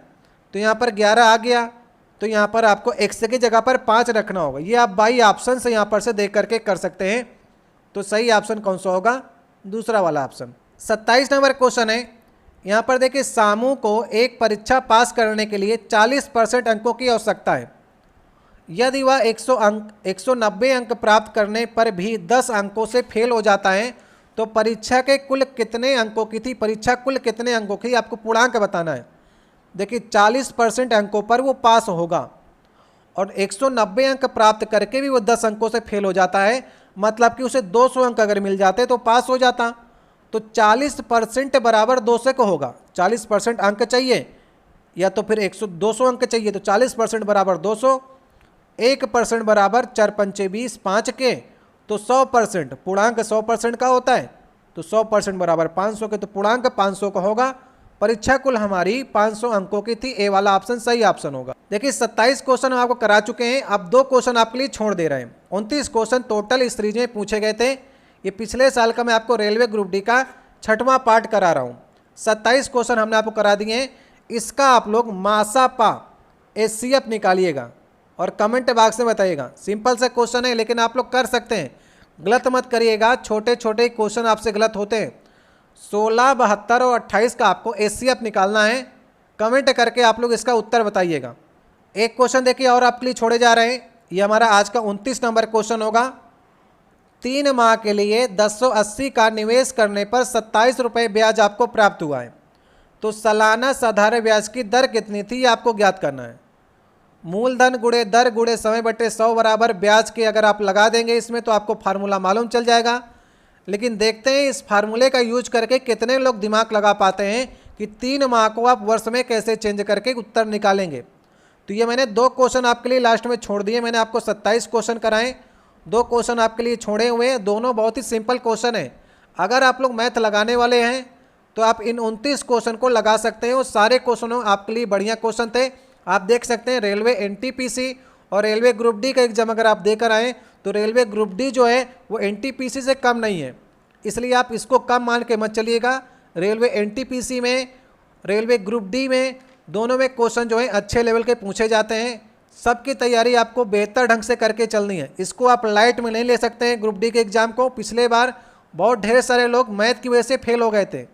[SPEAKER 1] तो यहाँ पर 11 आ गया, तो यहाँ पर आपको x की जगह पर 5 रखना होगा। ये आप बाई ऑप्शन से यहाँ पर से देख करके कर सकते हैं। तो सही ऑप्शन कौन सा होगा? दूसरा वाला ऑप्शन। 27 नंबर क्वेश्चन है, यहाँ पर देखिए सामू को एक परीक्षा पास करने के लिए 40% अंकों की आवश्यकता है। यदि वह 190 अंक प्राप्त करने पर भी 10 अंकों से फेल हो जाता है तो परीक्षा के कुल कितने अंकों की थी? परीक्षा कुल कितने अंकों की आपको पूर्णांक बताना है। देखिए 40% अंकों पर वो पास होगा, और 190 अंक प्राप्त करके भी वो 10 अंकों से फेल हो जाता है, मतलब कि उसे 200 अंक अगर मिल जाते तो पास हो जाता। तो 40% बराबर 200 को होगा। 40% अंक चाहिए या तो फिर 200 अंक चाहिए, तो 40% बराबर 200, 1% बराबर 4 पंचे 20, 5 के, तो 100%, पूर्णांक 100% का होता है। तो 100% बराबर 500 के, तो पूर्णांक 500 का होगा। परीक्षा कुल हमारी 500 अंकों की थी, ए वाला ऑप्शन सही ऑप्शन होगा। देखिए 27 क्वेश्चन हम आपको करा चुके हैं, अब 2 क्वेश्चन आपके लिए छोड़ दे रहे हैं। 29 क्वेश्चन टोटल इस सीरीज में पूछे गए थे। ये पिछले साल का मैं आपको रेलवे ग्रुप डी का 6वां पार्ट करा रहा हूँ। 27 क्वेश्चन हमने आपको करा दिए हैं। इसका आप लोग मासापा एचसीएफ निकालिएगा और कमेंट बॉक्स में बताइएगा। सिंपल सा क्वेश्चन है, लेकिन आप लोग कर सकते हैं, गलत मत करिएगा। छोटे छोटे क्वेश्चन आपसे गलत होते हैं। 16, 72 और 28 का आपको एचसीएफ निकालना है। कमेंट करके आप लोग इसका उत्तर बताइएगा। एक क्वेश्चन देखिए और आपके लिए छोड़े जा रहे हैं। ये हमारा आज का 29 नंबर क्वेश्चन होगा। 3 माह के लिए 1080 का निवेश करने पर 27 रुपये ब्याज आपको प्राप्त हुआ है, तो सालाना साधारण ब्याज की दर कितनी थी, ये आपको ज्ञात करना है। मूलधन गुणे दर गुणे समय बटे 100 बराबर ब्याज के अगर आप लगा देंगे इसमें तो आपको फार्मूला मालूम चल जाएगा। लेकिन देखते हैं इस फार्मूले का यूज करके कितने लोग दिमाग लगा पाते हैं कि 3 माह को आप वर्ष में कैसे चेंज करके उत्तर निकालेंगे। तो ये मैंने 2 क्वेश्चन आपके लिए लास्ट में छोड़ दिए। मैंने आपको 27 क्वेश्चन कराएं, 2 क्वेश्चन आपके लिए छोड़े हुए हैं। दोनों बहुत ही सिंपल क्वेश्चन है। अगर आप लोग मैथ लगाने वाले हैं तो आप इन 29 क्वेश्चन को लगा सकते हैं। और सारे क्वेश्चनों आपके लिए बढ़िया क्वेश्चन थे। आप देख सकते हैं रेलवे एनटीपीसी और रेलवे ग्रुप डी का एग्जाम अगर आप देकर आएँ तो रेलवे ग्रुप डी जो है वो एनटीपीसी से कम नहीं है, इसलिए आप इसको कम मान के मत चलिएगा। रेलवे एनटीपीसी में, रेलवे ग्रुप डी में, दोनों में क्वेश्चन जो है अच्छे लेवल के पूछे जाते हैं। सबकी तैयारी आपको बेहतर ढंग से करके चलनी है। इसको आप लाइट में नहीं ले सकते हैं ग्रुप डी के एग्ज़ाम को। पिछले बार बहुत ढेर सारे लोग मैथ की वजह से फेल हो गए थे।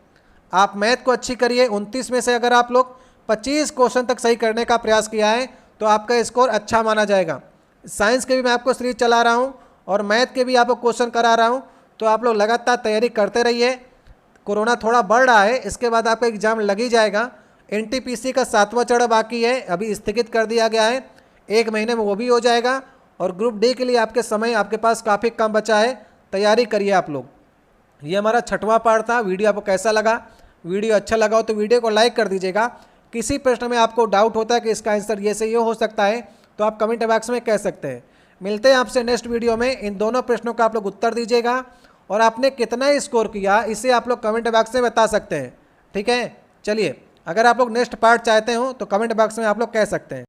[SPEAKER 1] आप मैथ को अच्छी करिए। 29 में से अगर आप लोग 25 क्वेश्चन तक सही करने का प्रयास किया है तो आपका स्कोर अच्छा माना जाएगा। साइंस के भी मैं आपको सीरीज चला रहा हूँ और मैथ के भी आपको क्वेश्चन करा रहा हूँ, तो आप लोग लगातार तैयारी करते रहिए। कोरोना थोड़ा बढ़ रहा है, इसके बाद आपका एग्ज़ाम लग ही जाएगा। एनटीपीसी का 7वां चरण बाकी है, अभी स्थगित कर दिया गया है। 1 महीने में वो भी हो जाएगा। और ग्रुप डी के लिए आपके समय आपके पास काफ़ी कम बचा है, तैयारी करिए आप लोग। ये हमारा 6वां पार्ट था। वीडियो आपको कैसा लगा? वीडियो अच्छा लगा हो तो वीडियो को लाइक कर दीजिएगा। किसी प्रश्न में आपको डाउट होता है कि इसका आंसर ये से ये हो सकता है तो आप कमेंट बॉक्स में कह सकते हैं। मिलते हैं आपसे नेक्स्ट वीडियो में। इन दोनों प्रश्नों का आप लोग उत्तर दीजिएगा और आपने कितना स्कोर किया इसे आप लोग कमेंट बॉक्स में बता सकते हैं। ठीक है, चलिए, अगर आप लोग नेक्स्ट पार्ट चाहते हो तो कमेंट बॉक्स में आप लोग कह सकते हैं।